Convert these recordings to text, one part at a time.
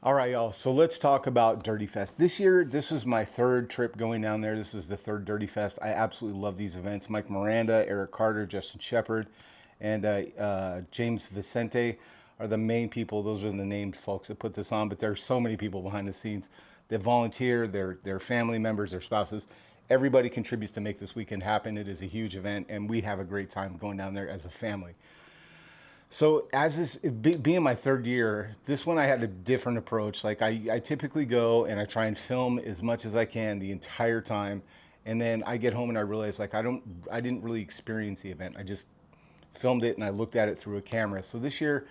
All right, y'all. So let's talk about DirtyFest. This year, this was my third trip going down there. This was the third DirtyFest. I absolutely love these events. Mike Miranda, Eric Carter, Justin Shepard, and James Vicente are the main people. Those are the named folks that put this on. But there's so many people behind the scenes that volunteer. Their family members, their spouses. Everybody contributes to make this weekend happen. It is a huge event, and we have a great time going down there as a family. So as this being my third year, this one I had a different approach. Like I typically go and I try and film as much as I can the entire time. And then I get home and I realize like I didn't really experience the event. I just filmed it and I looked at it through a camera. So this year,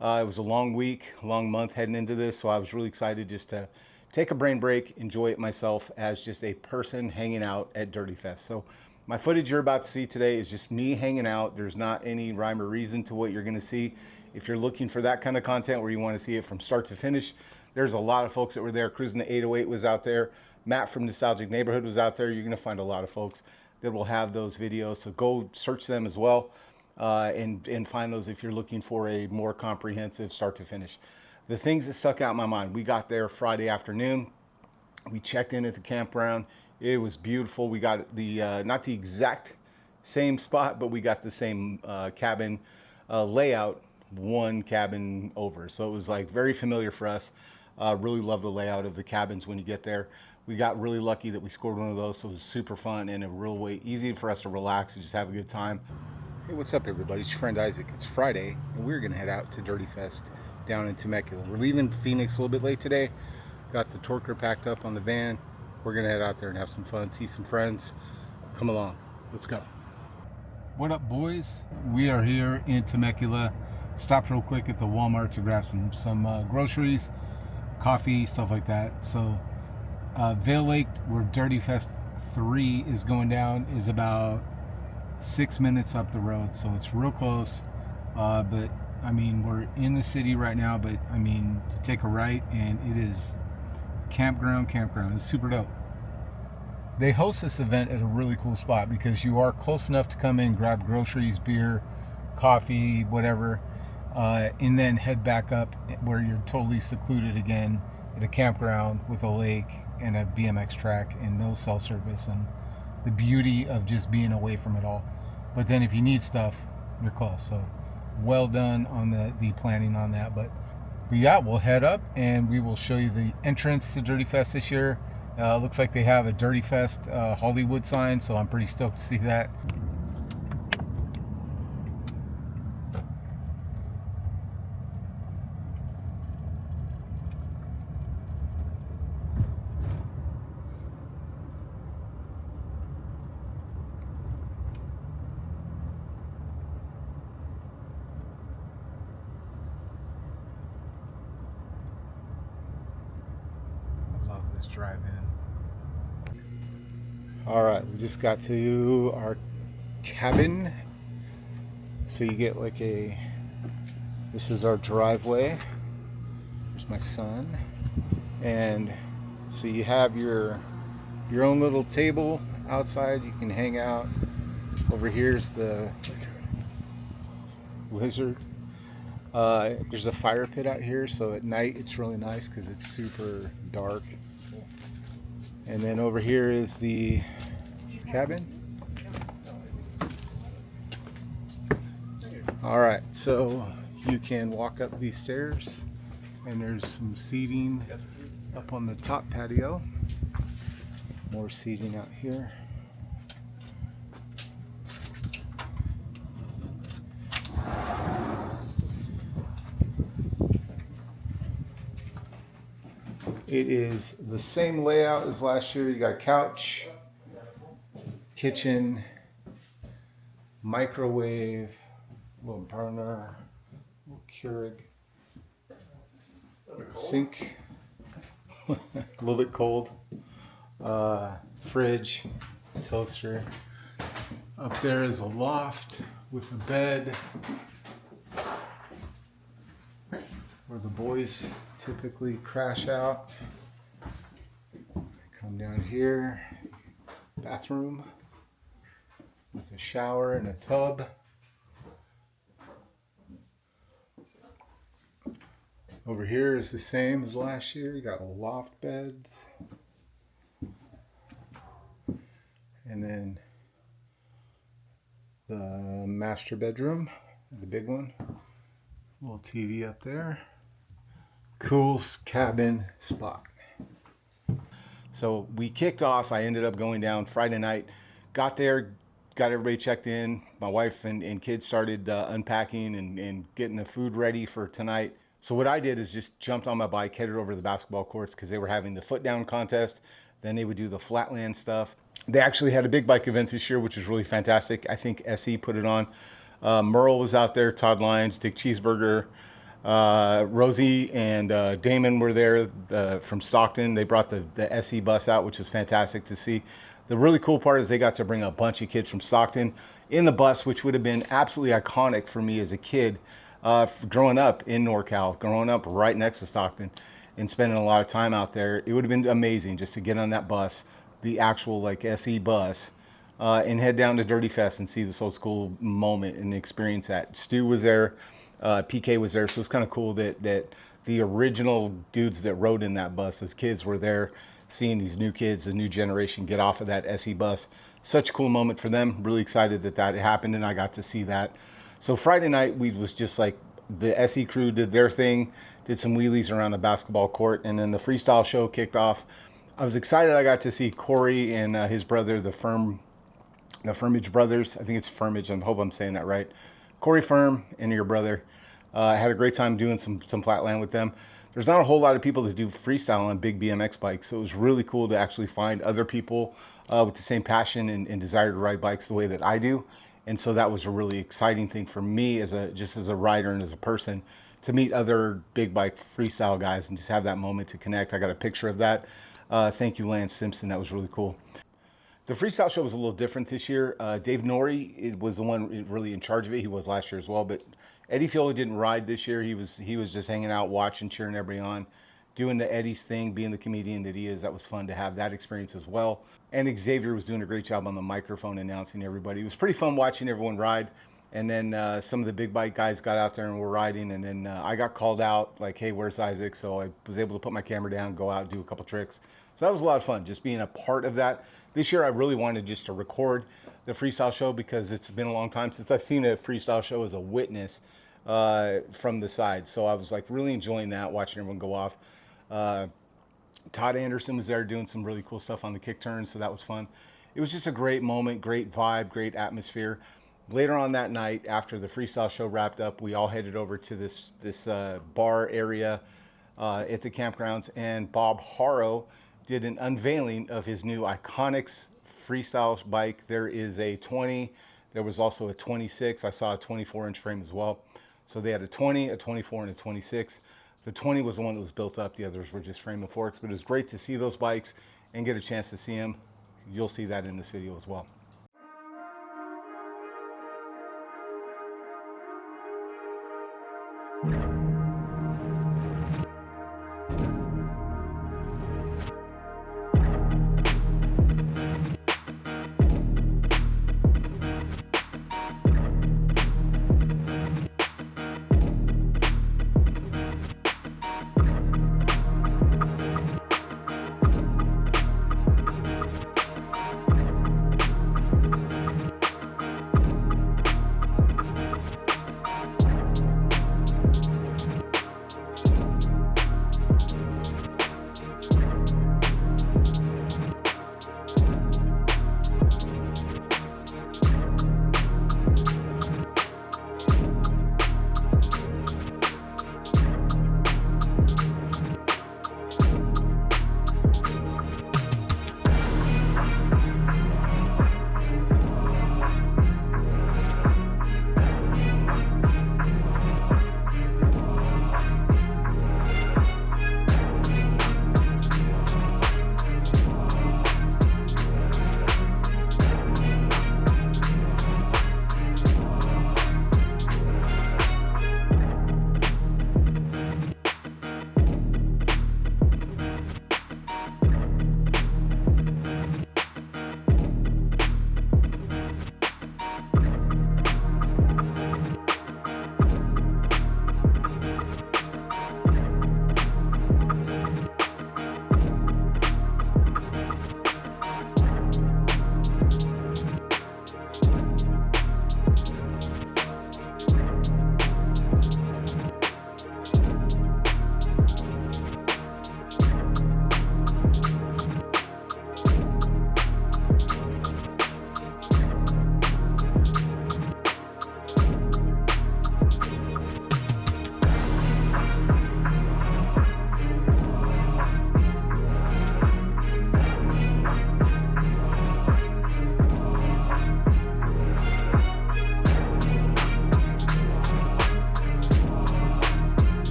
it was a long week, long month heading into this. So I was really excited just to take a brain break, enjoy it myself as just a person hanging out at Dirty Fest. So my footage you're about to see today is just me hanging out. There's not any rhyme or reason to what you're going to see. If you're looking for that kind of content where you want to see it from start to finish, there's a lot of folks that were there. Cruising the 808 was out there. Matt from Nostalgic Neighborhood was out there. You're going to find a lot of folks that will have those videos. So go search them as well, and find those if you're looking for a more comprehensive start to finish. The things that stuck out in my mind, we got there Friday afternoon. We checked in at the campground. It was beautiful. We got the not the exact same spot, but we got the same cabin layout, one cabin over. So it was like very familiar for us. Really love the layout of the cabins when you get there. We got really lucky that we scored one of those, so it was super fun and a real way easy for us to relax and just have a good time. Hey, what's up, everybody? It's your friend Isaac. It's Friday, and we're gonna head out to Dirty Fest down in Temecula. We're leaving Phoenix a little bit late today. Got the Torker packed up on the van. We're gonna head out there and have some fun, see some friends. Come along. Let's go. What up, boys? We are here in Temecula. Stopped real quick at the Walmart to grab some groceries, coffee, stuff like that. So Vail Lake, where Dirty Fest 3 is going down, is about 6 minutes up the road, so it's real close. But I mean, we're in the city right now, but I mean, take a right and it is campground. It's super dope. They host this event at a really cool spot because you are close enough to come in, grab groceries, beer, coffee, whatever, and then head back up where you're totally secluded again at a campground with a lake and a BMX track and no cell service, and the beauty of just being away from it all. But then if you need stuff, you're close. So well done on the planning on that. But yeah, we'll head up and we will show you the entrance to Dirty Fest this year. Looks like they have a Dirty Fest Hollywood sign, so I'm pretty stoked to see that. I love this drive-in. All right, we just got to our cabin. So you get like this is our driveway. There's my son. And so you have your own little table outside. You can hang out. Over here's the lizard. There's a fire pit out here, so at night it's really nice because it's super dark. And then over here is the cabin. All right, so you can walk up these stairs, and there's some seating up on the top patio. More seating out here. It is the same layout as last year. You got a couch, kitchen, microwave, little burner, little Keurig, sink, a little bit cold, fridge, toaster. Up there is a loft with a bed where the boys typically crash out. Come down here, bathroom with a shower and a tub. Over here is the same as last year. You got loft beds. And then the master bedroom, the big one. Little TV up there. Cool cabin spot. So we kicked off. I ended up going down Friday night. Got there, got everybody checked in. My wife and kids started unpacking and getting the food ready for tonight. So what I did is just jumped on my bike, headed over to the basketball courts because they were having the foot down contest. Then they would do the flatland stuff. They actually had a big bike event this year, which was really fantastic. I think SE put it on. Merle was out there, Todd Lyons, Dick Cheeseburger, Rosie and Damon were there from Stockton. They brought the SE bus out, which was fantastic to see. The really cool part is they got to bring a bunch of kids from Stockton in the bus, which would have been absolutely iconic for me as a kid growing up in NorCal, growing up right next to Stockton and spending a lot of time out there. It would have been amazing just to get on that bus, the actual like SE bus, and head down to DirtyFest and see this old school moment and experience that. Stu was there. PK was there, so it's kind of cool that the original dudes that rode in that bus as kids were there, seeing these new kids, the new generation get off of that SE bus. Such a cool moment for them. Really excited that happened, and I got to see that. So Friday night, we was just like the SE crew did their thing, did some wheelies around the basketball court, and then the freestyle show kicked off. I was excited. I got to see Corey and his brother, the Firmage brothers. I think it's Firmage. I hope I'm saying that right. Corey Firm and your brother. I had a great time doing some flatland with them. There's not a whole lot of people that do freestyle on big BMX bikes, so it was really cool to actually find other people with the same passion and desire to ride bikes the way that I do. And so that was a really exciting thing for me as a rider and as a person to meet other big bike freestyle guys and just have that moment to connect. I got a picture of that. Thank you, Lance Simpson. That was really cool. The freestyle show was a little different this year. Dave Norrie was the one really in charge of it. He was last year as well, but Eddie Fiola didn't ride this year. He was just hanging out, watching, cheering everybody on, doing the Eddie's thing, being the comedian that he is. That was fun to have that experience as well. And Xavier was doing a great job on the microphone announcing everybody. It was pretty fun watching everyone ride. And then some of the big bike guys got out there and were riding. And then I got called out like, hey, where's Isaac? So I was able to put my camera down, go out, do a couple tricks. So that was a lot of fun, just being a part of that. This year I really wanted just to record the freestyle show because it's been a long time since I've seen a freestyle show as a witness from the side. So I was like really enjoying that, watching everyone go off. Todd Anderson was there doing some really cool stuff on the kick turn, so that was fun. It was just a great moment, great vibe, great atmosphere. Later on that night, after the freestyle show wrapped up, we all headed over to this bar area at the campgrounds, and Bob Harrow did an unveiling of his new Iconics freestyle bike. There is a 20. There was also a 26. I saw a 24-inch frame as well. So they had a 20, a 24, and a 26. The 20 was the one that was built up. The others were just frame and forks. But it was great to see those bikes and get a chance to see them. You'll see that in this video as well.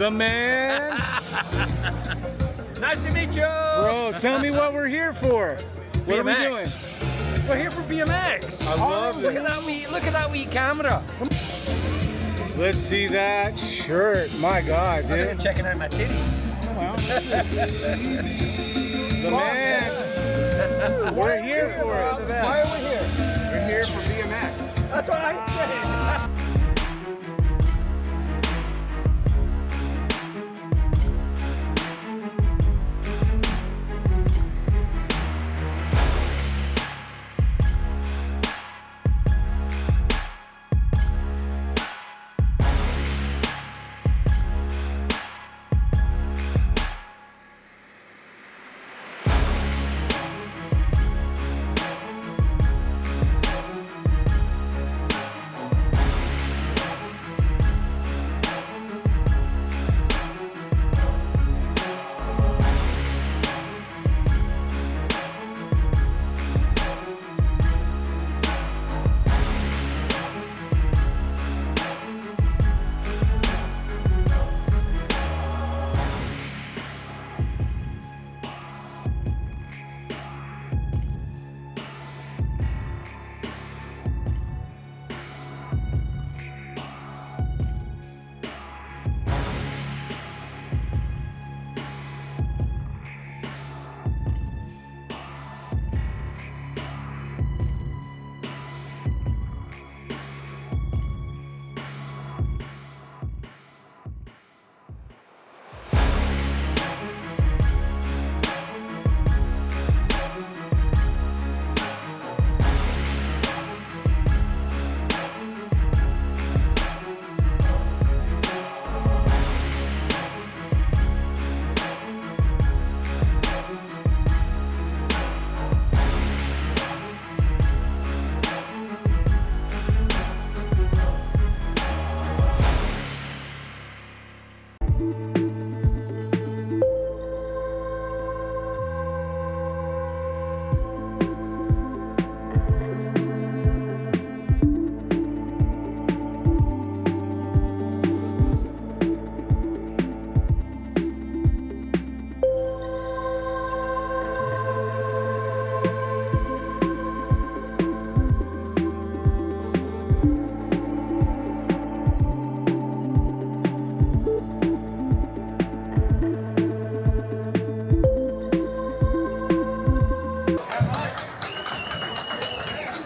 The man. Nice to meet you. Bro, tell me what we're here for. What are we doing? We're here for BMX. I love look it. Look at that wee camera. Let's see that shirt. My God, I'm dude. checking out my titties. The man. We're here for it. Why are we here? We're here for BMX. That's what I said.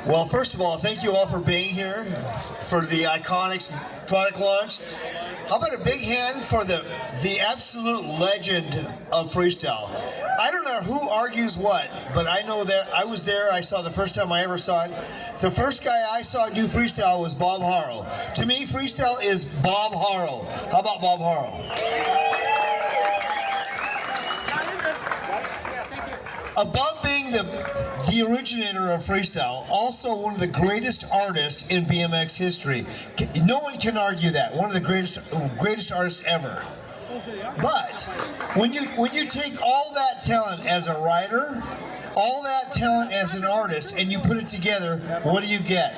Well, first of all, thank you all for being here for the Iconics product launch. How about a big hand for the absolute legend of freestyle? I don't know who argues what, but I know that I was there. I saw the first time I ever saw it. The first guy I saw do freestyle was Bob Harrell. To me, freestyle is Bob Harrell. How about Bob Harrell? Above being the originator of freestyle, also one of the greatest artists in BMX history. No one can argue that. One of the greatest artists ever. But when you take all that talent as a writer, all that talent as an artist, and you put it together, what do you get?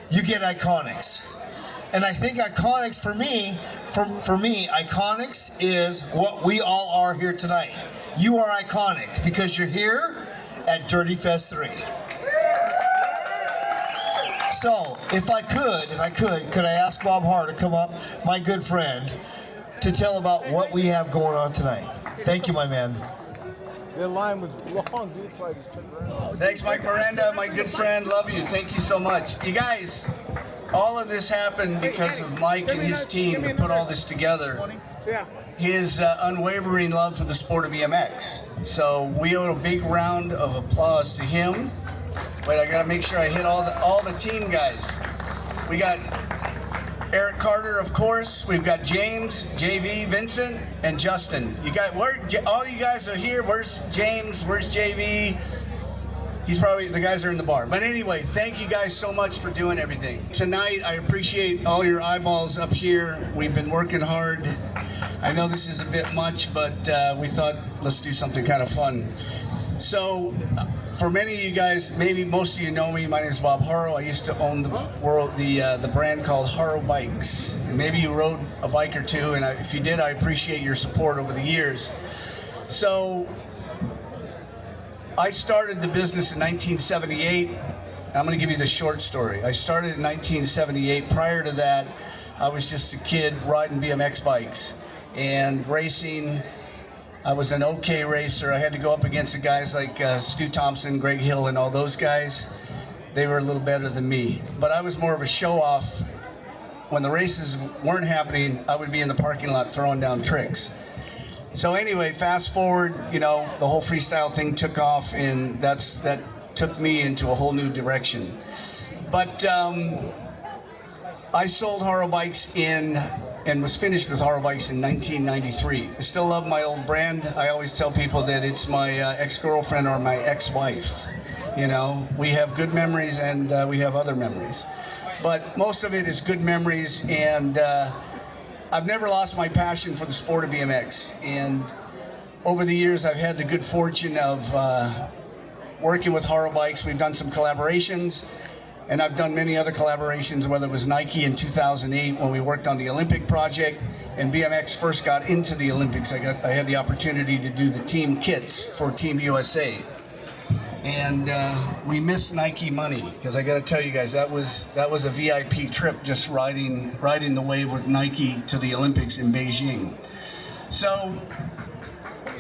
You get Iconics. And I think Iconics, for me, Iconics is what we all are here tonight. You are iconic because you're here at DirtyFest 3. So, if I could I ask Bob Harrell to come up, my good friend, to tell about what we have going on tonight. Thank you, my man. The line was long, dude, so I just turned around. Thanks, Mike Miranda, my good friend. Love you. Thank you so much. You guys, all of this happened because of Mike and his team to put all this together. His unwavering love for the sport of BMX. So we owe a big round of applause to him. Wait, I gotta make sure I hit all the team guys. We got Eric Carter, of course. We've got James, JV, Vincent, and Justin. All you guys are here. Where's James? Where's JV? He's probably, the guys are in the bar. But anyway, thank you guys so much for doing everything. Tonight, I appreciate all your eyeballs up here. We've been working hard. I know this is a bit much, but we thought, let's do something kind of fun. So, For many of you guys, maybe most of you know me. My name is Bob Haro. I used to own the brand called Haro Bikes. And maybe you rode a bike or two, and if you did, I appreciate your support over the years. So I started the business in 1978. I'm going to give you the short story. I started in 1978. Prior to that, I was just a kid riding BMX bikes and racing. I was an okay racer. I had to go up against the guys like Stu Thompson, Greg Hill, and all those guys. They were a little better than me. But I was more of a show-off. When the races weren't happening, I would be in the parking lot throwing down tricks. So anyway, fast forward, you know, the whole freestyle thing took off, and that took me into a whole new direction. But I sold Haro Bikes and was finished with Haro Bikes in 1993. I still love my old brand. I always tell people that it's my ex-girlfriend or my ex-wife. You know, we have good memories and we have other memories. But most of it is good memories, and I've never lost my passion for the sport of BMX. And over the years, I've had the good fortune of working with Haro Bikes. We've done some collaborations, and I've done many other collaborations, whether it was Nike in 2008 when we worked on the Olympic project, and BMX first got into the Olympics. I had the opportunity to do the team kits for Team USA. And we missed Nike money, because I got to tell you guys, that was a VIP trip, just riding the wave with Nike to the Olympics in Beijing. So,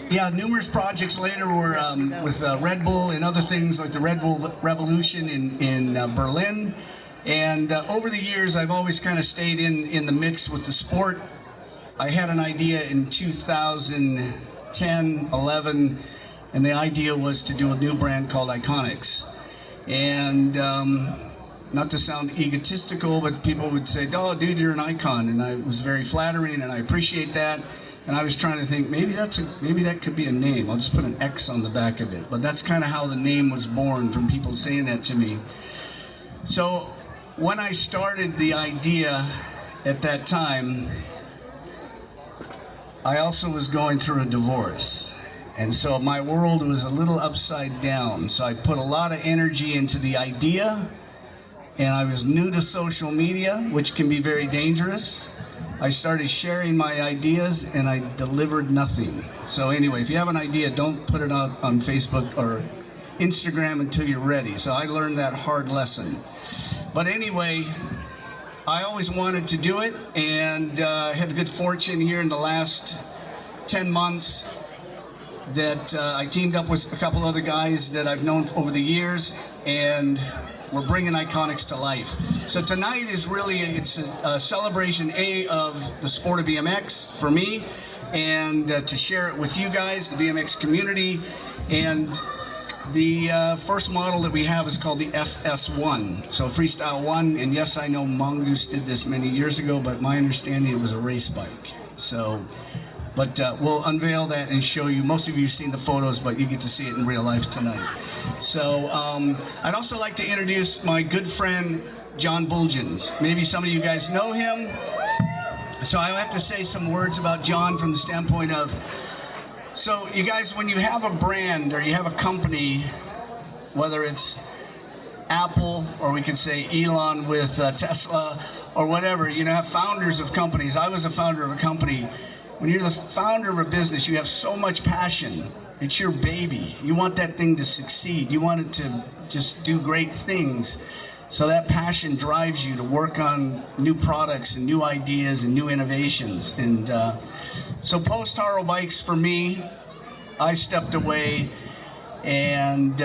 yeah, numerous projects later were with Red Bull and other things like the Red Bull Revolution in Berlin. And over the years, I've always kind of stayed in the mix with the sport. I had an idea in 2010, 11. And the idea was to do a new brand called Iconics. And not to sound egotistical, but people would say, "Oh, dude, you're an icon." And it was very flattering, and I appreciate that. And I was trying to think, maybe that could be a name. I'll just put an X on the back of it. But that's kind of how the name was born, from people saying that to me. So when I started the idea at that time, I also was going through a divorce. And so my world was a little upside down. So I put a lot of energy into the idea, and I was new to social media, which can be very dangerous. I started sharing my ideas, and I delivered nothing. So anyway, if you have an idea, don't put it out on Facebook or Instagram until you're ready. So I learned that hard lesson. But anyway, I always wanted to do it, and had the good fortune here in the last 10 months that I teamed up with a couple other guys that I've known over the years, and we're bringing Iconics to life. So tonight is really, it's a celebration of the sport of BMX for me, and to share it with you guys, the BMX community. And the first model that we have is called the FS1, so Freestyle 1. And yes, I know Mongoose did this many years ago, but my understanding it was a race bike. So. But we'll unveil that and show you. Most of you have seen the photos, but you get to see it in real life tonight. So I'd also like to introduce my good friend, John Bulgens. Maybe some of you guys know him. So I have to say some words about John from the standpoint of, so you guys, when you have a brand or you have a company, whether it's Apple, or we could say Elon with Tesla, or whatever, you know, have founders of companies. I was a founder of a company. When you're the founder of a business, you have so much passion. It's your baby. You want that thing to succeed. You want it to just do great things. So that passion drives you to work on new products and new ideas and new innovations. And so post Haro Bikes for me, I stepped away and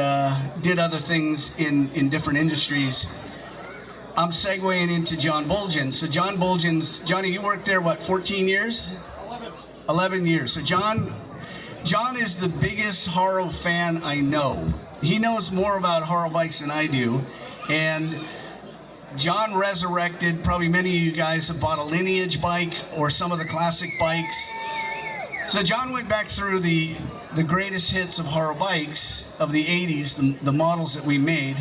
did other things in different industries. I'm segueing into John Bulgens. So John Bulgens, Johnny, you worked there, what, 14 years? 11 years. So John is the biggest Haro fan I know. He knows more about Haro Bikes than I do. And John resurrected, probably many of you guys have bought a Lineage bike or some of the classic bikes. So John went back through the greatest hits of Haro Bikes of the 80s, the models that we made.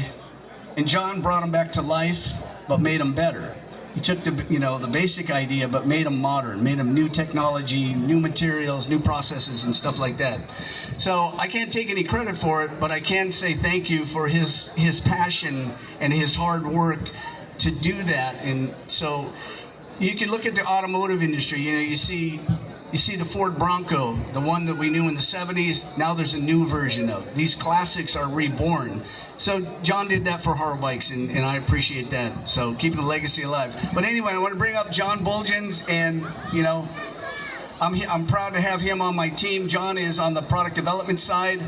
And John brought them back to life, but made them better. He took the the basic idea, but made them modern, made them new technology, new materials, new processes, and stuff like that. So I can't take any credit for it, but I can say thank you for his passion and his hard work to do that. And so you can look at the automotive industry. You see the Ford Bronco, the one that we knew in the 70s. Now there's a new version of it. These classics are reborn. So John did that for Horror Bikes, and I appreciate that. So keeping the legacy alive. But anyway, I want to bring up John Bulgens, and I'm proud to have him on my team. John is on the product development side.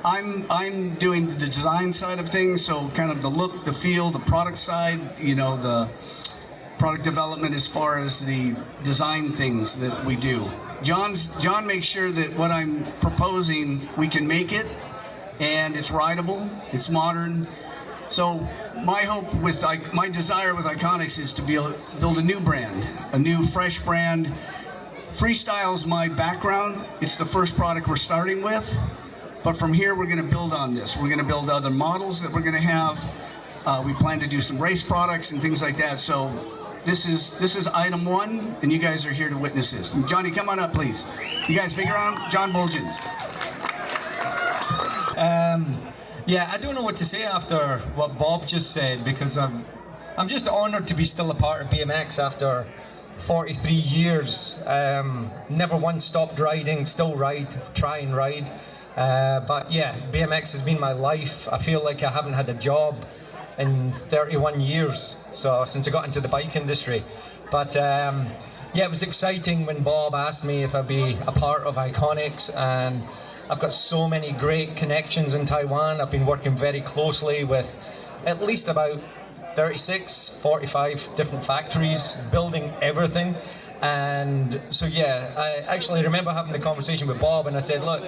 I'm doing the design side of things, so kind of the look, the feel, the product side, the product development as far as the design things that we do. John makes sure that what I'm proposing, we can make it, and it's rideable, it's modern. So my hope my desire with Iconics is to build a new brand, a new fresh brand. Freestyle is my background. It's the first product we're starting with. But from here, we're going to build on this. We're going to build other models that we're going to have. We plan to do some race products and things like that. So this is item one, and you guys are here to witness this. And Johnny, come on up, please. You guys big around? John Bulgens. Yeah, I don't know what to say after what Bob just said, because I'm just honoured to be still a part of BMX after 43 years. Never once stopped riding, still ride, try and ride. But yeah, BMX has been my life. I feel like I haven't had a job in 31 years, so since I got into the bike industry. But yeah, it was exciting when Bob asked me if I'd be a part of Iconics, and I've got so many great connections in Taiwan. I've been working very closely with at least about 36, 45 different factories, building everything. And so yeah, I actually remember having the conversation with Bob, and I said, look,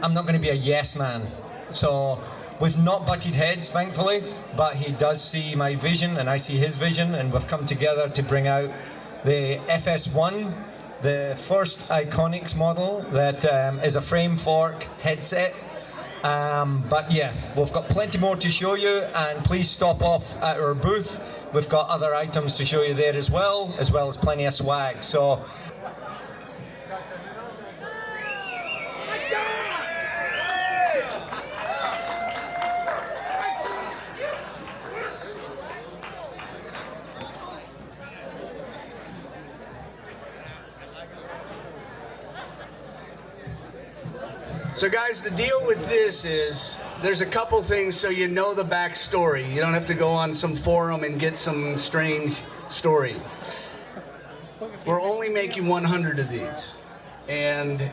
I'm not going to be a yes man. So we've not butted heads, thankfully, but he does see my vision and I see his vision, and we've come together to bring out the FS1, the first Iconics model that is a frame fork headset. But yeah, we've got plenty more to show you, and please stop off at our booth. We've got other items to show you there as well as plenty of swag. So So guys, the deal with this is there's a couple things so you know the backstory. You don't have to go on some forum and get some strange story. We're only making 100 of these, and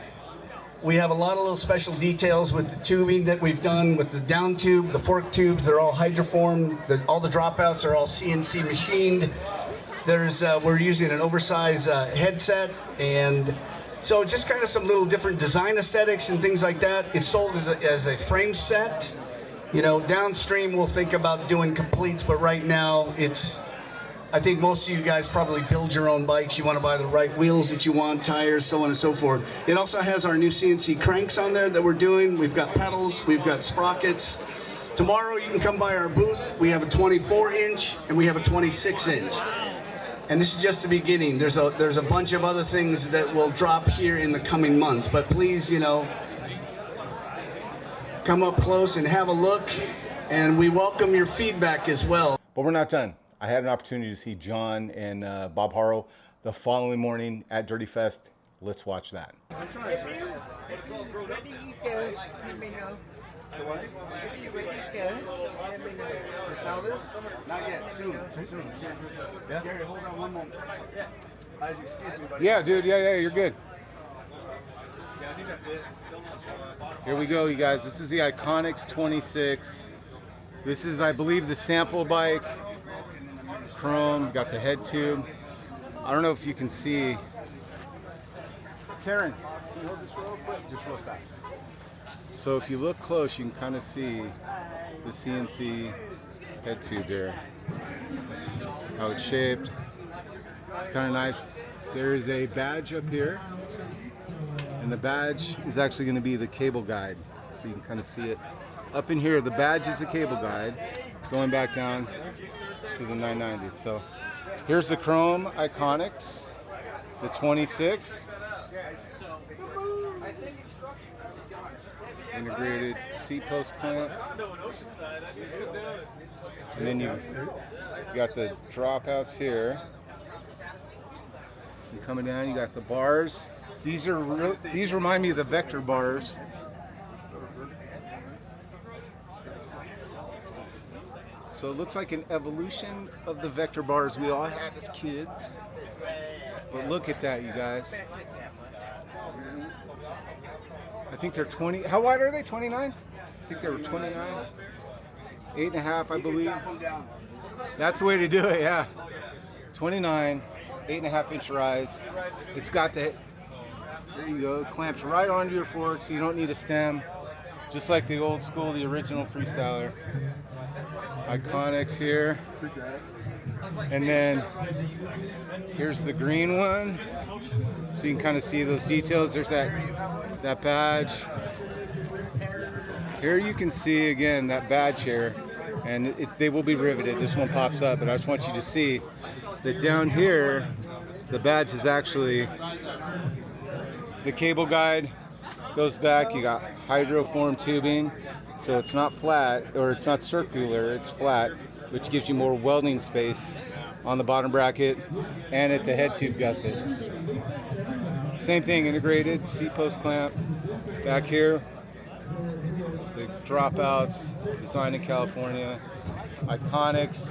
we have a lot of little special details with the tubing that we've done with the down tube, the fork tubes. They're all hydroformed. All the dropouts are all CNC machined. We're using an oversized headset, and so just kind of some little different design aesthetics and things like that. It's sold as a frame set. Downstream we'll think about doing completes, but right now I think most of you guys probably build your own bikes. You want to buy the right wheels that you want, tires, so on and so forth. It also has our new CNC cranks on there that we're doing. We've got pedals, we've got sprockets. Tomorrow you can come by our booth. We have a 24-inch and we have a 26-inch. And this is just the beginning. There's a bunch of other things that will drop here in the coming months. But please, come up close and have a look. And we welcome your feedback as well. But we're not done. I had an opportunity to see John and Bob Harrow the following morning at DirtyFest. Let's watch that. To sell this? Not yet. Soon. Yeah. Gary, hold on one moment. Guys, excuse me, buddy. Yeah, dude. Yeah, you're good. Yeah, I think that's it. Here we go, you guys. This is the Iconics 26. This is, I believe, the sample bike. Chrome. Got the head tube. I don't know if you can see. Karen, can you hold this real quick? Just real fast. So if you look close, you can kind of see the CNC head tube there. How it's shaped. It's kind of nice. There's a badge up here, and the badge is actually going to be the cable guide. So you can kind of see it. Up in here, the badge is the cable guide, going back down to the 990. So Here's the Chrome Iconics, the 26. Integrated seat post clamp. And then you got the dropouts here. And coming down, you got the bars. These remind me of the Vector bars. So it looks like an evolution of the Vector bars we all had as kids. But look at that, you guys. I think they're 20. How wide are they? 29? I think they were 29. 8.5, I believe. That's the way to do it, yeah. 29, 8.5-inch rise. It's got the, there you go, clamps right onto your fork, so you don't need a stem. Just like the old school, the original Freestyler. Iconics here. And then here's the green one. So you can kind of see those details. There's that badge. Here you can see again that badge here, and they will be riveted. This one pops up, but I just want you to see that down here, the badge is actually, the cable guide goes back. You got hydroform tubing, so it's not flat, or it's not circular, it's flat, which gives you more welding space on the bottom bracket and at the head tube gusset. Same thing, integrated seat post clamp. Back here, the dropouts, designed in California. Iconics.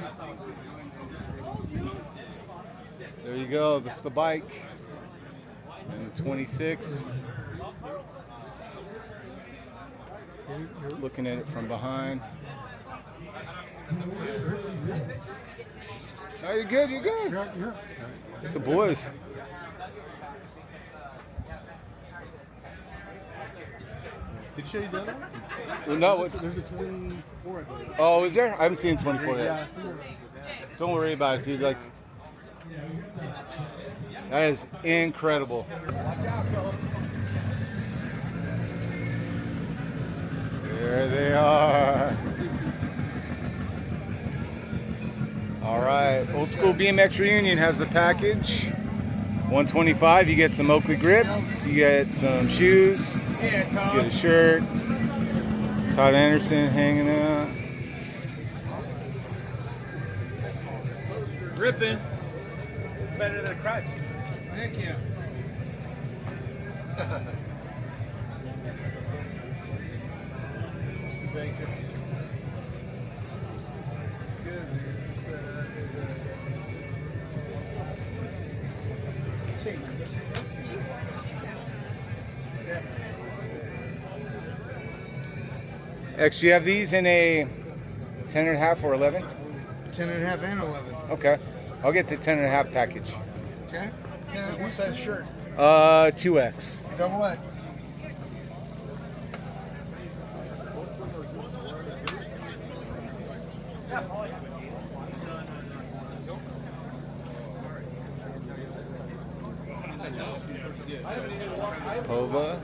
There you go, this is the bike. And the 26. Looking at it from behind. Oh, you're good, you're good. Yeah. The boys. Did you show you the other one? Well, no, There's a 24, I believe. oh, is there? I haven't seen 24 yet. Yeah. Don't worry about it, dude. Like, that is incredible. There they are. All right, Old School BMX Reunion has the package. $125. You get some Oakley grips. You get some shoes. You get a shirt. Todd Anderson hanging out. Ripping. Better than a crutch. Thank you. X, do you have these in a 10.5 or 11? 10.5 and 11. Okay. I'll get the 10.5 package. Okay. What's that shirt? 2X. Double X. Pova.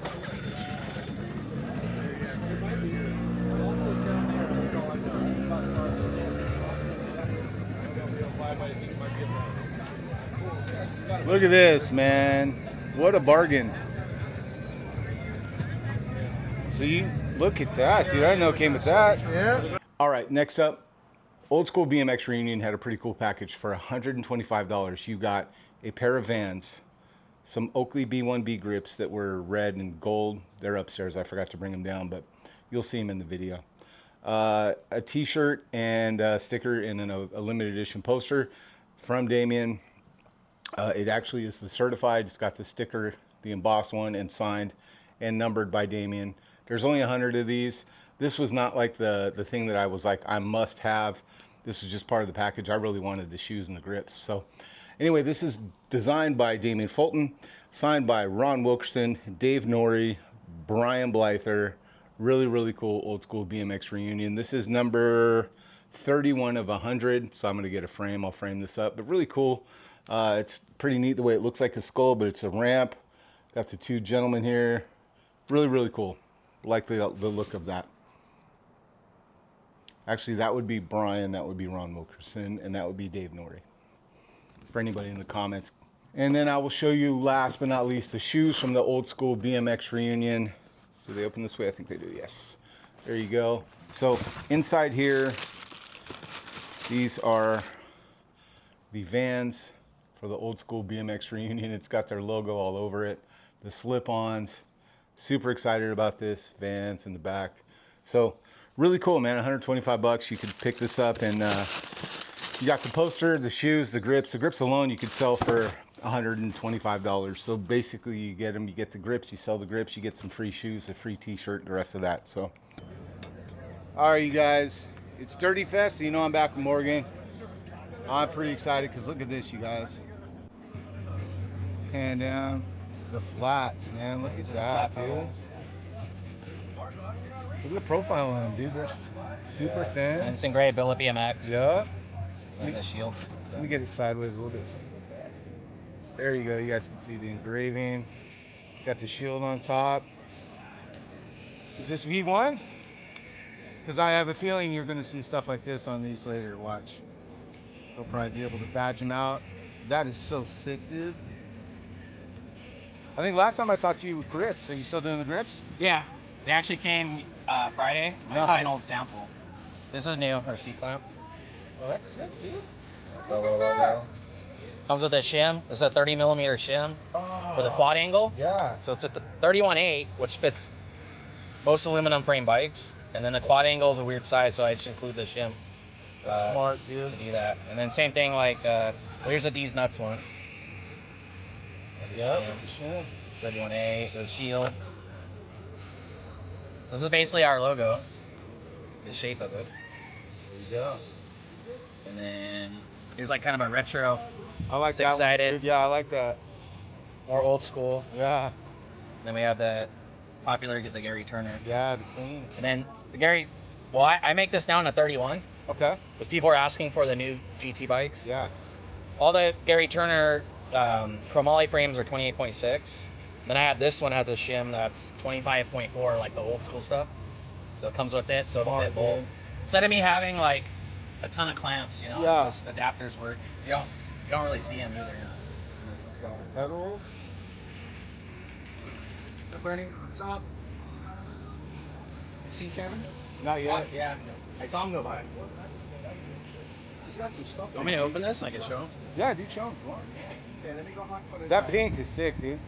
Look at this, man. What a bargain. So you look at that, dude. I didn't know it came with that. Yeah. All right, next up, Old School BMX Reunion had a pretty cool package for $125. You got a pair of Vans, some Oakley B1B grips that were red and gold. They're upstairs. I forgot to bring them down, but you'll see them in the video. A t-shirt and a sticker and then a limited edition poster from Damien. It actually is the certified. It's got the sticker, the embossed one, and signed and numbered by Damien. There's only 100 of these. This was not like the thing that I was like, I must have. This was just part of the package. I really wanted the shoes and the grips. So anyway, this is designed by Damien Fulton, signed by Ron Wilkerson, Dave Norrie, Brian Blyther. Really, really cool Old School BMX Reunion. This is number 31 of 100. So I'm going to get a frame. I'll frame this up, but really cool. It's pretty neat the way it looks like a skull, but it's a ramp. Got the two gentlemen here. Really, really cool. Like the look of that. Actually, that would be Brian, that would be Ron Wilkerson, and that would be Dave Norrie. for anybody in the comments. And then I will show you, last but not least, the shoes from the old school BMX reunion. Do they open this way? I think they do, yes. There you go. So inside here, these are the Vans for the old school BMX reunion. It's got their logo all over it. The slip-ons. Super excited about this. Vans in the back. So really cool, man. 125 bucks. You could pick this up, and you got the poster, the shoes, the grips. The grips alone you could sell for $125. So basically you get them, you get the grips, you sell the grips, you get some free shoes, a free t-shirt, the rest of that. So all right, you guys, it's DirtyFest. So you know I'm back with Morgan. I'm pretty excited because look at this, you guys. Hand down the flats, man. Look at that, dude. Look at the profile on them, dude. They're super thin. And it's engraved Bill of BMX. Yeah. Like the shield. Let me get it sideways a little bit. There you go. You guys can see the engraving. Got the shield on top. Is this V1? Because I have a feeling you're going to see stuff like this on these later. Watch. They'll probably be able to badge them out. That is so sick, dude. I think last time I talked to you with grips. Are you still doing the grips? Yeah, they actually came Friday. Nice. Final sample. This is new, our seat clamp. Oh, that's sick, dude. Comes with a shim. This is a 30 millimeter shim for the quad angle. Yeah. So it's at the 31.8, which fits most aluminum frame bikes. And then the quad angle is a weird size, so I just include the shim. That's smart, dude. To do that. And then same thing, like, well, here's a D's Nuts one. Yep. 31.8, the shield. This is basically our logo. The shape of it. There you go. And then here's like kind of a retro, I like that one, six-sided. dude. Yeah, I like that. more old school. Yeah. Then we have the popular, the Gary Turner. Yeah, the clean. And then the Gary, well, I make this now in a 31. Okay. Because people are asking for the new GT bikes. Yeah. All the Gary Turner chromoly frames are 28.6. Then I have this one has a shim that's 25.4, like the old school stuff. So it comes with it, so it'll fit both. Instead of me having like a ton of clamps, you know, Yeah. those adapters work. You don't really see them either. Pedals. Bernie, what's up? You see Kevin? Not yet. Yeah. I saw him go by. You want me to open this? I can show him. Yeah, dude, show 'em. That pink is sick, dude.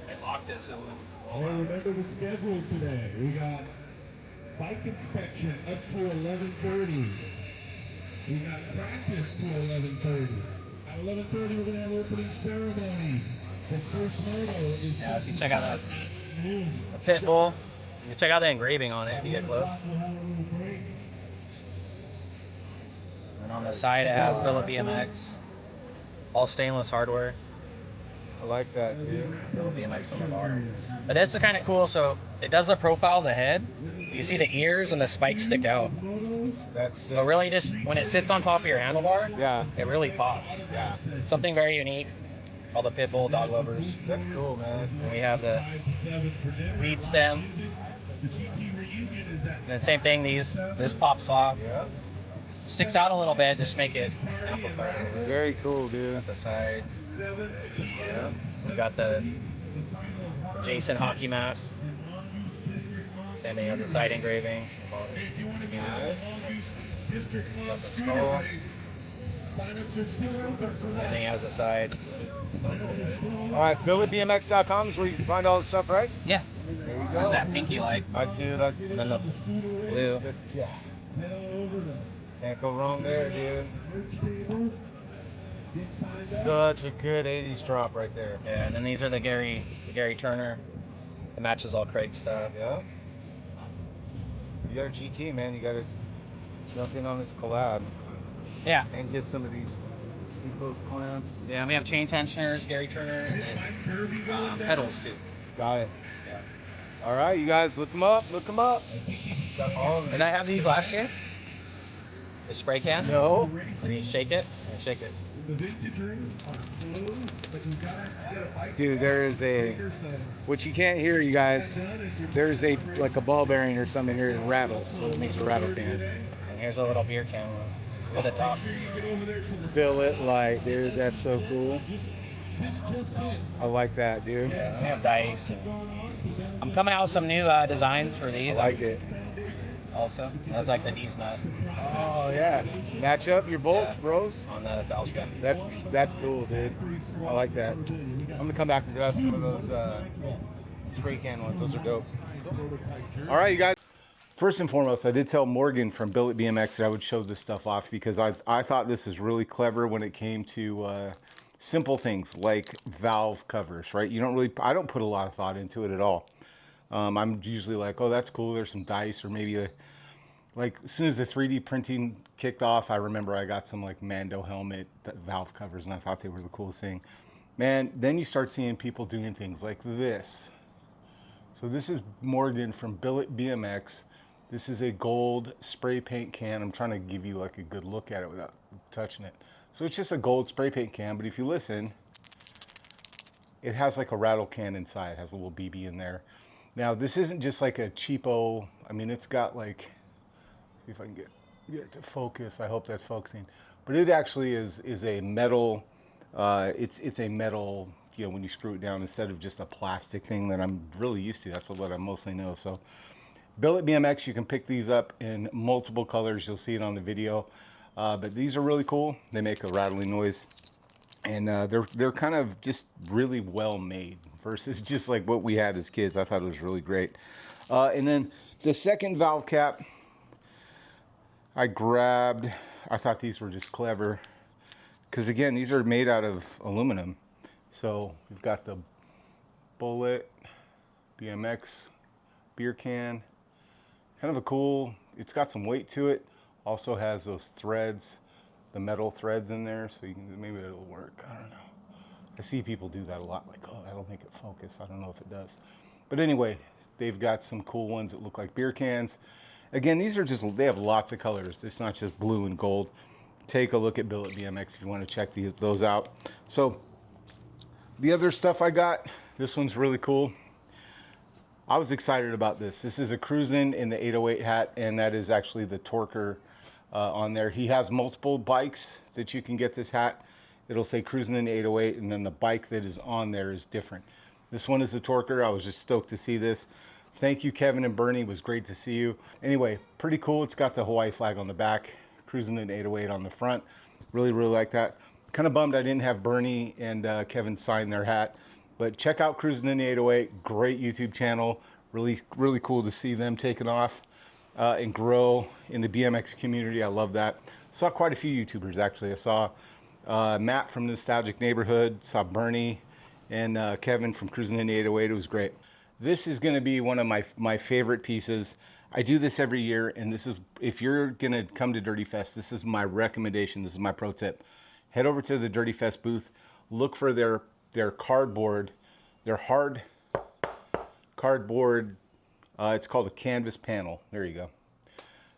I locked this. Well, remember the schedule today. We got bike inspection up to 11:30. We got practice to 11:30. At 11:30, we're gonna have opening ceremonies. The first moto is Yeah, you check out that noon. the pit bull. You check out the engraving on it if you get close. We'll have a little break. And on the side it has Bill of BMX. All stainless hardware. I like that, dude. Bill of BMX on the bar. But this is kind of cool. So it does the profile of the head. You see the ears and the spikes stick out. That's So really just when it sits on top of your handlebar, yeah. it really pops. Yeah. Something very unique. All the pit bull dog lovers. That's cool, man. And we have the 5 to 7 for dinner. weed stem. The GT reunion is at And then same thing, this pops off. Yeah. Sticks out a little bit, just make it amplify. Very cool, dude. The side. 7 Yeah. We got the Jason hockey mask. And they have the side engraving. If you want to get into the Mongoose District Club That's scooter cool. race, sign-ups are still open for And that. then he has the side. Sign-ups are still open. All right, BillyBMX.com is where you can find all the stuff, right? Yeah. There you There's go. that pinky light. I do. And then the blue. Yeah. Head on over to Can't go wrong there, dude. merch table. Get signed up. Such a good 80s drop right there. Yeah, and then these are the Gary Turner. It matches all Craig's stuff. Yeah. You got a GT, man. You got to jump in on this collab Yeah. and get some of these Seacoast clamps. Yeah, we have chain tensioners, Gary Turner, and then pedals too. Got it. All right, you guys, look them up. Look them up. Did I have these last year? The spray can? No. And you shake it, and shake it. The vintage rings are closed, but you gotta get a bike. Dude, there is a, what you can't hear, you guys, there's a, like a ball bearing or something here that rattles, so it makes a rattle can. And here's a little beer can at the top. Fill it light, dude, that's so cool. I like that, dude. Yeah, we have dice. I'm coming out with some new designs for these. I like it. Also, that's like the D's nut Oh yeah, match up your bolts, Yeah. bros. on the valve stem. That's cool, dude. I like that. I'm gonna come back and grab some of those spray can ones. Those are dope. All right, you guys. First and foremost, I did tell Morgan from Billet BMX that I would show this stuff off because I thought this is really clever when it came to simple things like valve covers, right? I don't put a lot of thought into it at all. I'm usually like, oh, that's cool. There's some dice, or maybe like as soon as the 3D printing kicked off, I remember I got some like Mando helmet valve covers, and I thought they were the coolest thing. Man, then you start seeing people doing things like this. So this is Morgan from Billet BMX. This is a gold spray paint can. I'm trying to give you like a good look at it without touching it. So it's just a gold spray paint can, but if you listen, it has like a rattle can inside. It has a little BB in there. Now, this isn't just like a cheapo, I mean, it's got like, see if I can get it to focus. I hope that's focusing. But it actually is a metal, it's a metal, you know, when you screw it down instead of just a plastic thing that I'm really used to. That's what I mostly know. So Billet BMX, you can pick these up in multiple colors. You'll see it on the video. But these are really cool. They make a rattling noise. And they're kind of just really well made versus just like what we had as kids. I thought it was really great. And then the second valve cap I grabbed, I thought these were just clever because again, these are made out of aluminum. So we've got the Bullet BMX beer can, kind of a cool, it's got some weight to it. Also has those threads, the metal threads in there, so you can, maybe it'll work. I don't know. I see people do that a lot, like, oh, that'll make it focus. I don't know if it does. But anyway, they've got some cool ones that look like beer cans. Again, these are just, they have lots of colors. It's not just blue and gold. Take a look at Billet BMX if you want to check those out. So the other stuff I got, this one's really cool. I was excited about this. This is a Cruisin' in the 808 hat, and that is actually the Torker on there. He has multiple bikes that you can get this hat. It'll say Cruisin' in the 808, and then the bike that is on there is different. This one is the Torker. I was just stoked to see this. Thank you, Kevin and Bernie. It was great to see you. Anyway, pretty cool. It's got the Hawaii flag on the back, Cruisin' in 808 on the front. Really, really like that. Kind of bummed I didn't have Bernie and Kevin sign their hat. But check out Cruisin' in the 808. Great YouTube channel. Really, really cool to see them taking off and grow in the BMX community. I love that. Saw quite a few YouTubers, actually. I saw Matt from Nostalgic Neighborhood, saw Bernie, and Kevin from Cruisin' in the 808. It was great. This is going to be one of my favorite pieces. I do this every year, and this is, if you're going to come to DirtyFest, this is my recommendation. This is my pro tip. Head over to the DirtyFest booth. Look for their cardboard, their hard cardboard. It's called a canvas panel. There you go.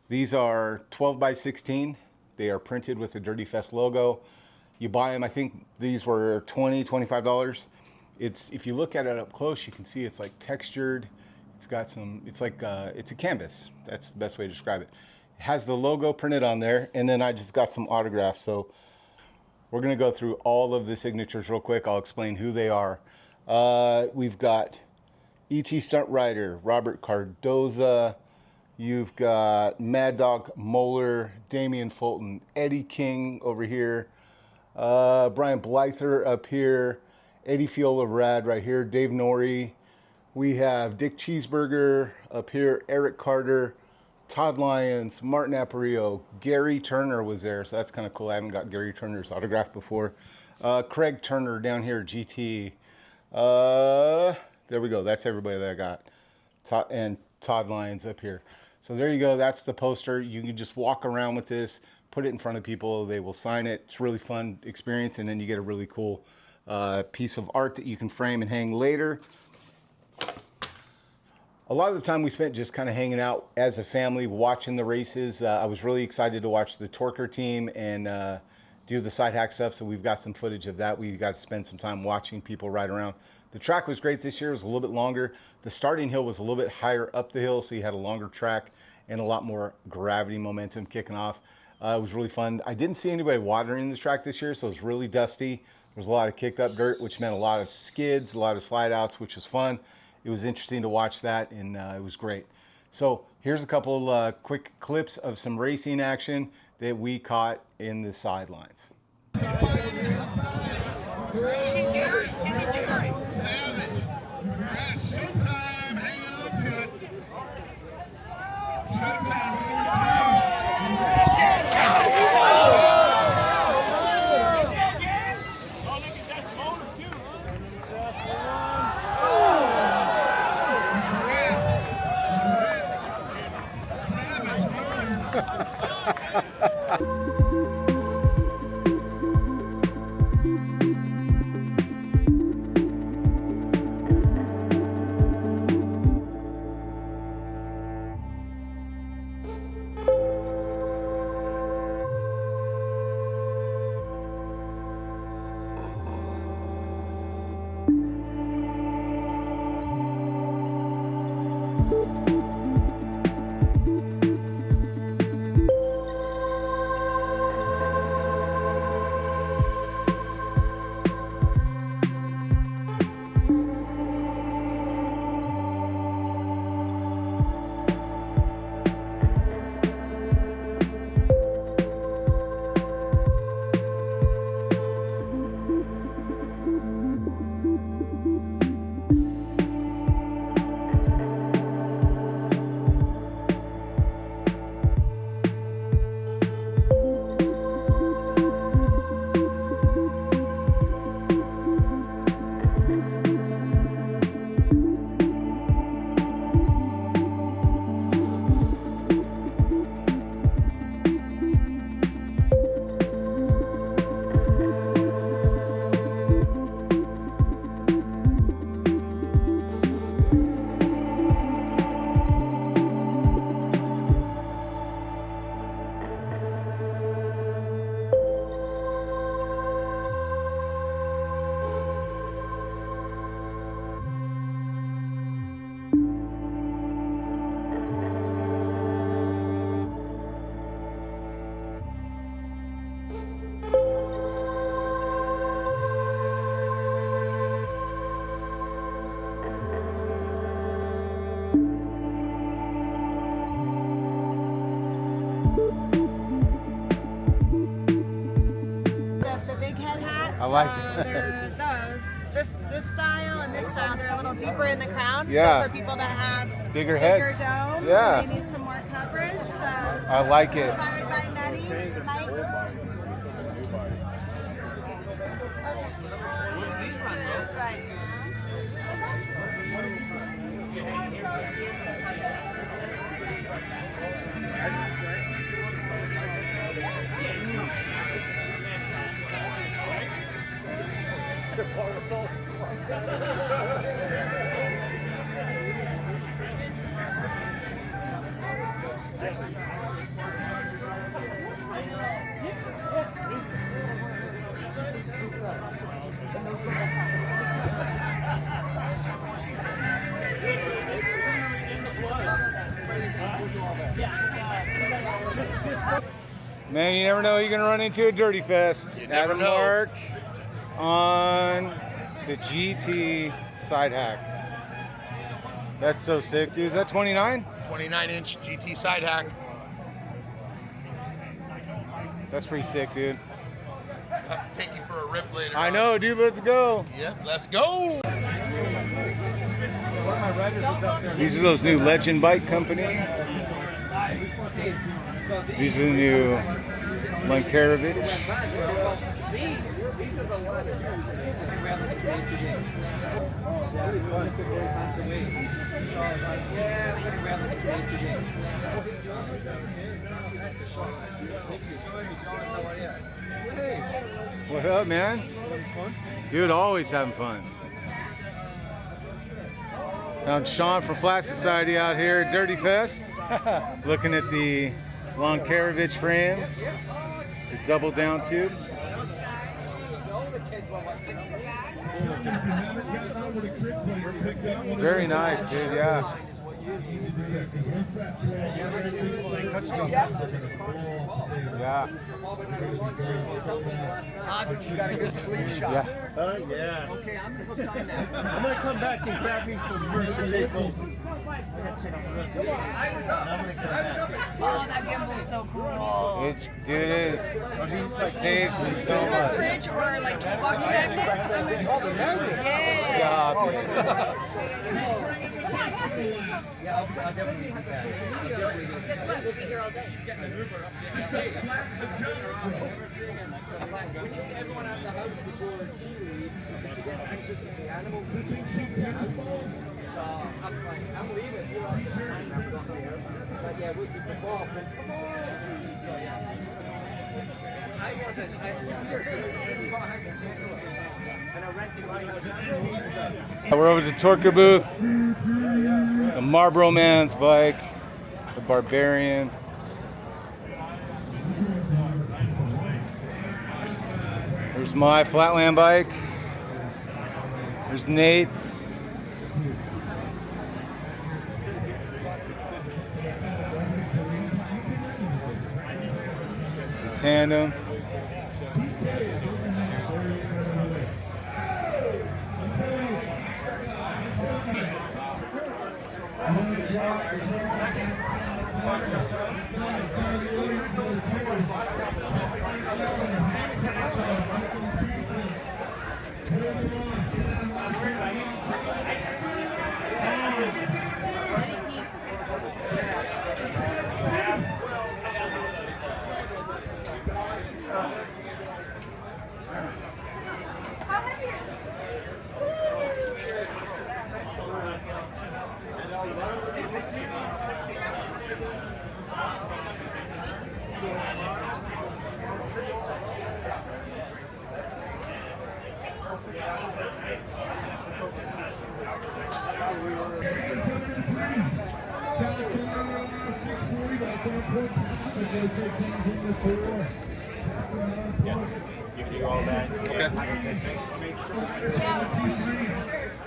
These are 12 by 16. They are printed with the DirtyFest logo. You buy them, I think these were $20, $25. If you look at it up close, you can see it's like textured. It's got some, it's like, it's a canvas. That's the best way to describe it. It has the logo printed on there, and then I just got some autographs. So we're gonna go through all of the signatures real quick. I'll explain who they are. We've got E.T. Stunt Rider, Robert Cardoza. You've got Mad Dog Moeller, Damian Fulton, Eddie King over here, Brian Blyther up here, Eddie Fiola Rad right here, Dave Norrie. We have Dick Cheeseburger up here, Eric Carter, Todd Lyons, Martin Aparicio, Gary Turner was there, so that's kind of cool. I haven't got Gary Turner's autograph before. Craig Turner down here, GT. There we go. That's everybody that I got. And Todd Lyons up here. So there you go. That's the poster. You can just walk around with this, put it in front of people. They will sign it. It's a really fun experience. And then you get a really cool piece of art that you can frame and hang later. A lot of the time we spent just kind of hanging out as a family, watching the races. I was really excited to watch the Torker team and do the side hack stuff. So we've got some footage of that. We got to spend some time watching people ride around. The track was great this year. It was a little bit longer. The starting hill was a little bit higher up the hill, so you had a longer track and a lot more gravity momentum kicking off. It was really fun. I didn't see anybody watering the track this year, so it was really dusty. There was a lot of kicked up dirt, which meant a lot of skids, a lot of slide outs, which was fun. It was interesting to watch that, and it was great. So here's a couple quick clips of some racing action that we caught in the sidelines. The big head hats. I like They're those. This style and this style, they're a little deeper in the crown. Yeah. So for people that have Bigger bigger heads. domes, Yeah. they need some more coverage. So I like it. inspired by Nettie, Mike. That's right. Man, you never know who you're gonna run into at DirtyFest. Adam Mark on the GT side hack. That's so sick, dude. Is that 29? 29-inch GT side hack. That's pretty sick, dude. Take you for a rip later. I know, dude. Let's go. Yep, let's go. These are those new Legend Bike Company. These are the new Lankarovich. What up, man? Dude, always having fun. Found Sean from Flat Society out here at DirtyFest, looking at the Lankarovich frames, the double down tube. Very nice, dude. Yeah. Yeah. Awesome, you got a good sleeve shot. Yeah. Yeah. Okay, I'm gonna go sign that. I'm gonna come back and grab me some merch and take over. Oh, that gimbal's so cool. It's, dude, it is. It saves me so much. Fridge or like toolbox magnet? Yeah. Stop it. Yeah, I'll definitely do that. Guess what? We'll be here all day. We're over at the Torque booth. The Marlboro Man's bike. The Barbarian. There's my Flatland bike. There's Nate's. The Tandem.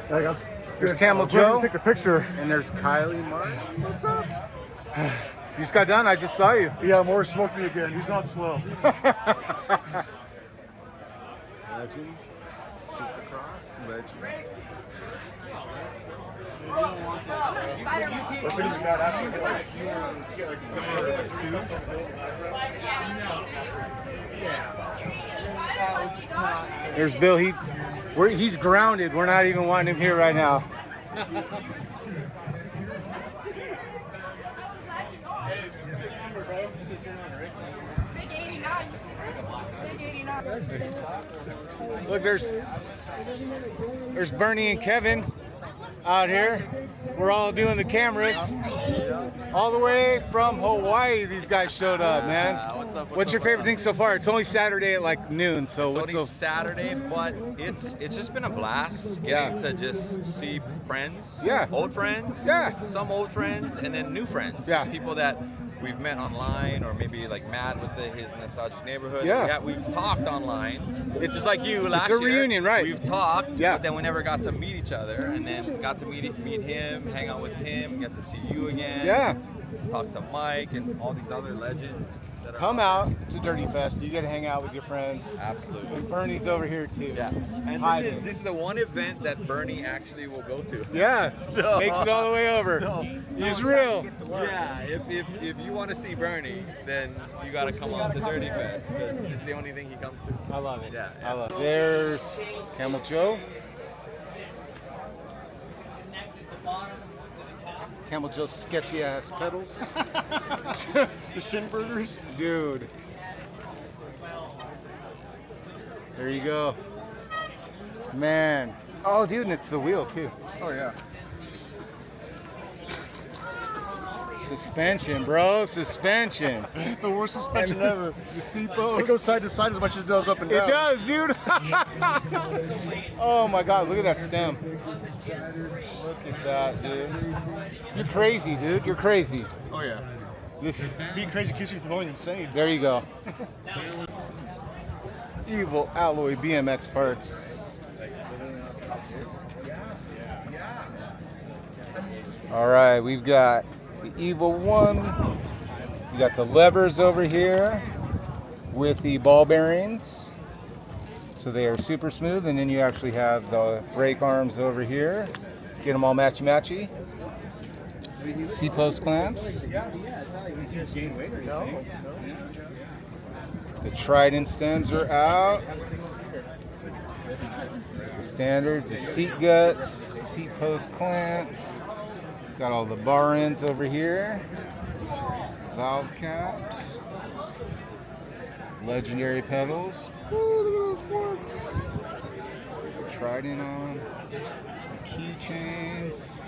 Hey guys. There's Camel Joe. Take a picture. And there's Kylie Martin. What's up? You just got done. I just saw you. Yeah, Morris smoked me again. He's not slow. Legends. Supercross. Legends. What's gonna be bad? Ask me to get like two. There's Bill. He's grounded. We're not even wanting him here right now. Look, there's Bernie and Kevin out here. We're all doing the cameras. All the way from Hawaii, these guys showed up, man. What's your favorite thing so far? It's only Saturday at like noon, so It's what's only so Saturday, but it's just been a blast getting to just see friends. Yeah. Old friends. Yeah. Some old friends and then new friends. Yeah. Just people that we've met online or maybe like Matt with his nostalgic neighborhood. Yeah. We've talked online. It's just like you last It's a year. reunion, right? We've talked, Yeah. but then we never got to meet each other, and then got to meet him, hang out with him, get to see you again. Yeah. Talk to Mike and all these other legends. That are Come out to DirtyFest. You get to hang out with your friends. Absolutely. And Bernie's over here too. Yeah, and Hi. this is the one event that Bernie actually will go to. Yeah, So- makes it all the way over. He's real. Yeah, if you want to see Bernie, then you got to come out to DirtyFest because it's the only thing he comes to. I love it. Yeah, I love it. There's Camel Joe. Camel Joe's sketchy ass pedals. The shin burgers. Dude. There you go. Man. Oh, dude, and it's the wheel too. Oh yeah. Suspension, bro. Suspension. The worst suspension ever. The seat It post. goes side to side as much as it does up and It down. does, dude. Oh my God, look at that stem. Look at that, dude. You're crazy, dude. You're crazy. Oh yeah. This. Being crazy keeps you from going insane. There you go. Evil Alloy BMX parts. All right, we've got the Evil one. You got the levers over here with the ball bearings. So they are super smooth, and then you actually have the brake arms over here. Get them all matchy-matchy. C-post clamps. The Trident stems are out. The standards, the seat guts, seat post clamps. Got all the bar ends over here. Valve caps. Legendary pedals. Ooh, look at those forks. Trident on. Keychains.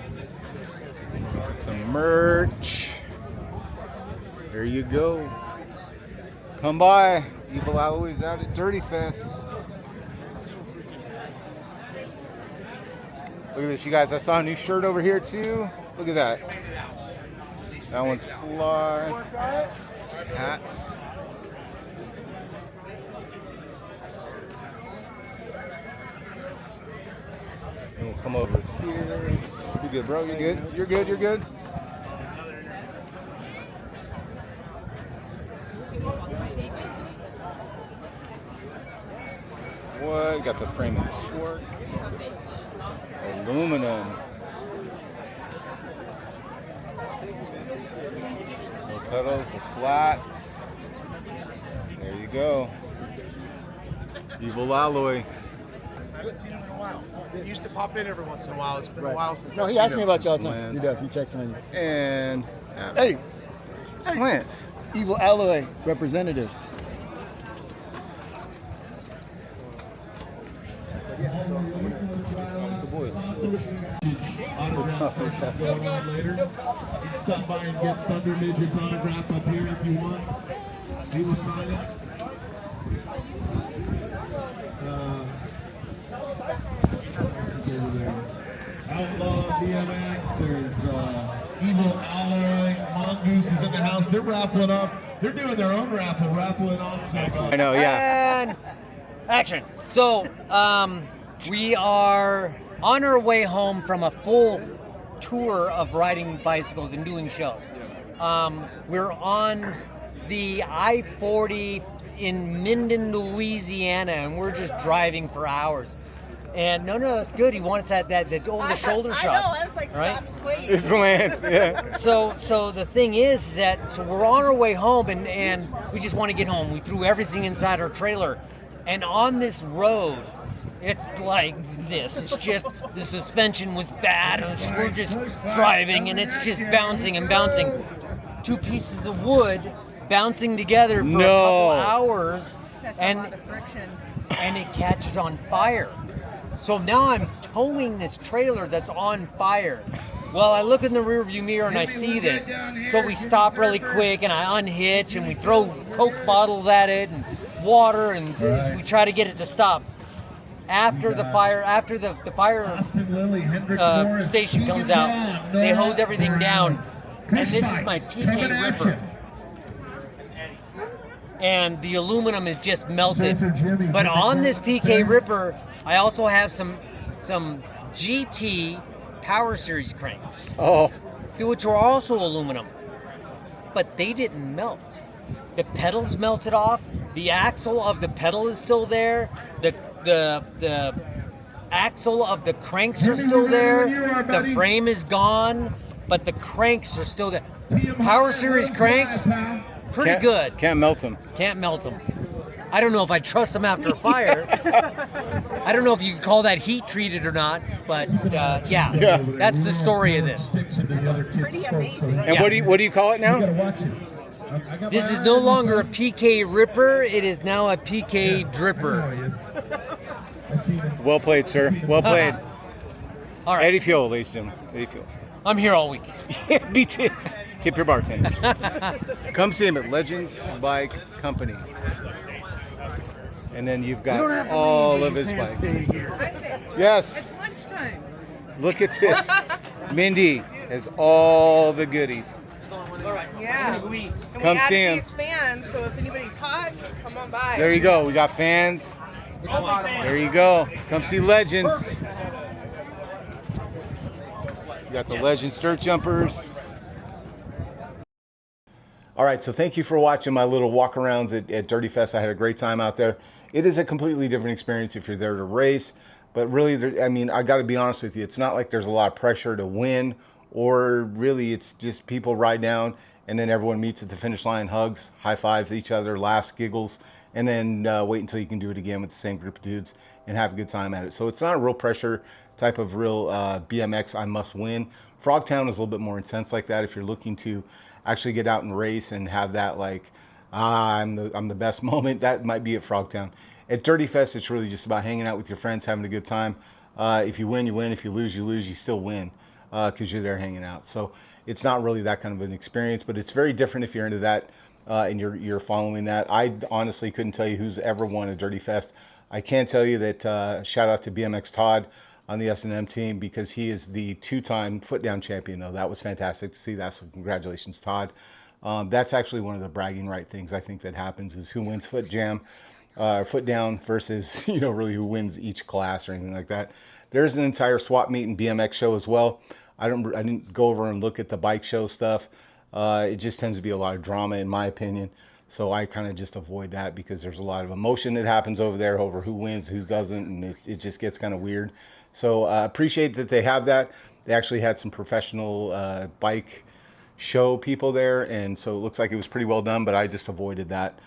Some merch. There you go. Come by. Evil Alloys out at DirtyFest. Look at this, you guys. I saw a new shirt over here too. Look at that. That one's fly. Hats. And we'll come over here. You good, bro? You good? You're good. You're good. What? Got the frame and fork. Aluminum. No pedals, the flats. There you go. Evil Alloy. I haven't seen him in a while. He used to pop in every once in a while. It's been a while since No, I've he seen asks me him. about you all the time. Lance. He does. He checks on you. And Hey, Lance. Evil Alloy representative. The boys. Autographs going on later. You can stop by and get Thunder Midget's autograph up here if you want. He will sign it. Outlaw BMX. There's Evil Alloy. Mongoose is in the house. They're raffling up. They're doing their own raffle, raffling on stuff. I know, yeah. And action. So, we are on our way home from a full tour of riding bicycles and doing shows. We're on the I-40 in Minden, Louisiana, and we're just driving for hours. And no, that's good. He wanted that over-the-shoulder shot. I know. I was like, right? stop, wait. It's Lance, yeah. So the thing is that we're on our way home and we just want to get home. We threw everything inside our trailer, and on this road, it's like this. It's just the suspension was bad, and we're just driving, and it's just bouncing and bouncing. Two pieces of wood bouncing together for a couple hours, That's and a lot of friction. and it catches on fire. So now I'm towing this trailer that's on fire. Well, I look in the rearview mirror and I see this. So we stop really quick and I unhitch and we throw Coke bottles at it and water and we try to get it to stop. After the fire station comes out, they hose everything down. And this is my PK Ripper. And the aluminum is just melted. But on this PK Ripper, I also have some GT Power Series cranks. Oh. Which are also aluminum. But they didn't melt. The pedals melted off. The axle of the pedal is still there. The axle of the cranks are still there. The frame is gone, but the cranks are still there. Power Series cranks, pretty good. Can't melt them. Can't melt them. I don't know if I trust them after a fire. I don't know if you can call that heat treated or not, but yeah, that's the story of this. Pretty amazing. And what do you call it now? This is no longer a PK Ripper. It is now a PK Dripper. Well played, sir. Well played. All right. Eddie Fuel, ladies and gentlemen. Eddie Fuel. I'm here all week. Tip your bartenders. Come see him at Legends Bike Company. And then you've got all of his bikes. Yes. It's lunchtime. Look at this. Mindy has all the goodies. Yeah. Come And we see added him. these fans, so if anybody's hot, come on by. There you go. We got fans. There you go. Come see Legends. You got the Legends dirt jumpers. All right, so thank you for watching my little walk-arounds at DirtyFest. I had a great time out there. It is a completely different experience if you're there to race, but really, I mean, I got to be honest with you. It's not like there's a lot of pressure to win, or really it's just people ride down and then everyone meets at the finish line, hugs, high fives each other, laughs, giggles, and then wait until you can do it again with the same group of dudes and have a good time at it. So it's not a real pressure type of real BMX I must win. Frogtown is a little bit more intense like that if you're looking to actually get out and race and have that like, I'm the best moment. That might be at Frogtown. At DirtyFest, it's really just about hanging out with your friends, having a good time. If you win, you win. If you lose, you still win because you're there hanging out. So it's not really that kind of an experience, but it's very different if you're into that and you're following that. I honestly couldn't tell you who's ever won a DirtyFest. I can tell you that shout out to BMX Todd on the S&M team because he is the two-time foot down champion, though. That was fantastic to see that, so congratulations, Todd. That's actually one of the bragging right things I think that happens is who wins foot down versus, really who wins each class or anything like that. There's an entire swap meet and BMX show as well. I didn't go over and look at the bike show stuff. It just tends to be a lot of drama in my opinion. So I kind of just avoid that because there's a lot of emotion that happens over there over who wins, who doesn't, and it just gets kind of weird. So appreciate that they have that. They actually had some professional bike show people there, and so it looks like it was pretty well done, but I just avoided that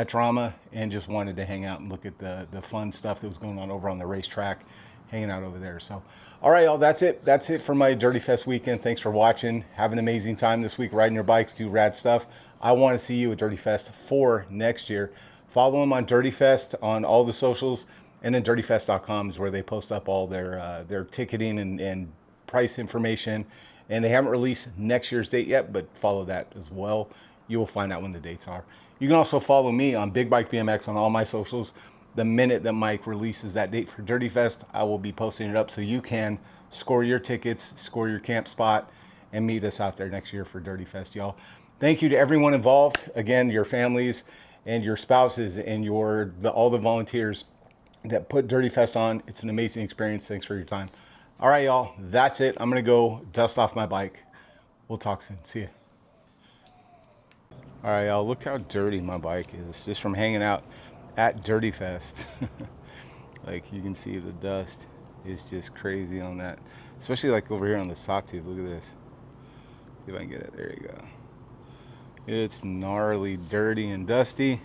drama and just wanted to hang out and look at the fun stuff that was going on over on the racetrack, hanging out over there. So, all right, y'all, that's it. That's it for my DirtyFest weekend. Thanks for watching. Have an amazing time this week riding your bikes, do rad stuff. I want to see you at DirtyFest for next year. Follow them on DirtyFest on all the socials, and then DirtyFest.com is where they post up all their ticketing and price information. And they haven't released next year's date yet, but follow that as well. You will find out when the dates are. You can also follow me on Big Bike BMX on all my socials. The minute that Mike releases that date for DirtyFest, I will be posting it up so you can score your tickets, score your camp spot, and meet us out there next year for DirtyFest, y'all. Thank you to everyone involved. Again, your families and your spouses and all the volunteers that put DirtyFest on. It's an amazing experience. Thanks for your time. All right, y'all, that's it. I'm going to go dust off my bike. We'll talk soon. See ya. All right, y'all, look how dirty my bike is just from hanging out at DirtyFest. Like you can see the dust is just crazy on that, especially like over here on the sock tube. Look at this. See if I can get it. There you go. It's gnarly, dirty, and dusty.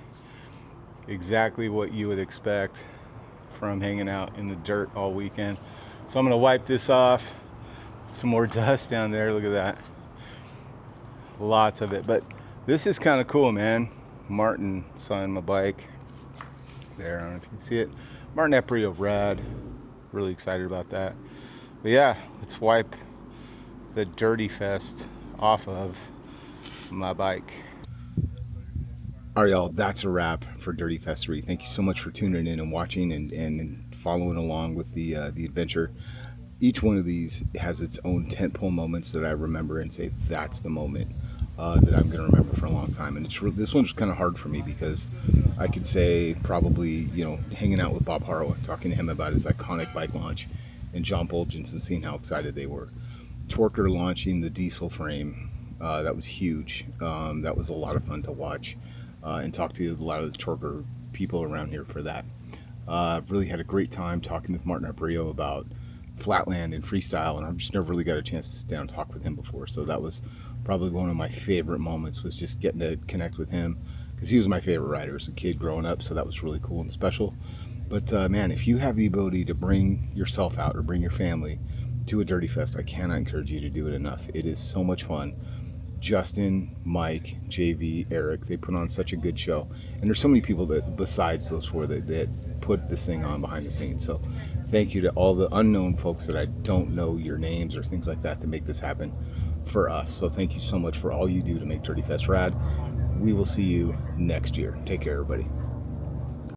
Exactly what you would expect from hanging out in the dirt all weekend. So I'm gonna wipe this off. Some more dust down there, look at that. Lots of it, but this is kind of cool, man. Martin signed my bike. There, I don't know if you can see it. Martin Aprio, rad. Really excited about that. But yeah, let's wipe the DirtyFest off of my bike. All right, y'all, that's a wrap for DirtyFest 3. Thank you so much for tuning in and watching and following along with the adventure. Each one of these has its own tentpole moments that I remember and say that's the moment that I'm going to remember for a long time. And this one's kind of hard for me because I could say probably, hanging out with Bob Harrow, talking to him about his iconic bike launch, and John Bolgens and seeing how excited they were. Torker launching the diesel frame, that was huge. That was a lot of fun to watch and talk to a lot of the Torker people around here for that. Really had a great time talking with Martin Aprio about Flatland and Freestyle, and I've just never really got a chance to sit down and talk with him before. So that was probably one of my favorite moments, was just getting to connect with him, because he was my favorite rider as a kid growing up. So that was really cool and special. But man, if you have the ability to bring yourself out or bring your family to a DirtyFest, I cannot encourage you to do it enough. It is so much fun. Justin, Mike, JV, Eric, they put on such a good show. And there's so many people that, besides those four, that put this thing on behind the scenes. So thank you to all the unknown folks that I don't know your names or things like that to make this happen for us. So thank you so much for all you do to make DirtyFest rad. We will see you next year. Take care, everybody.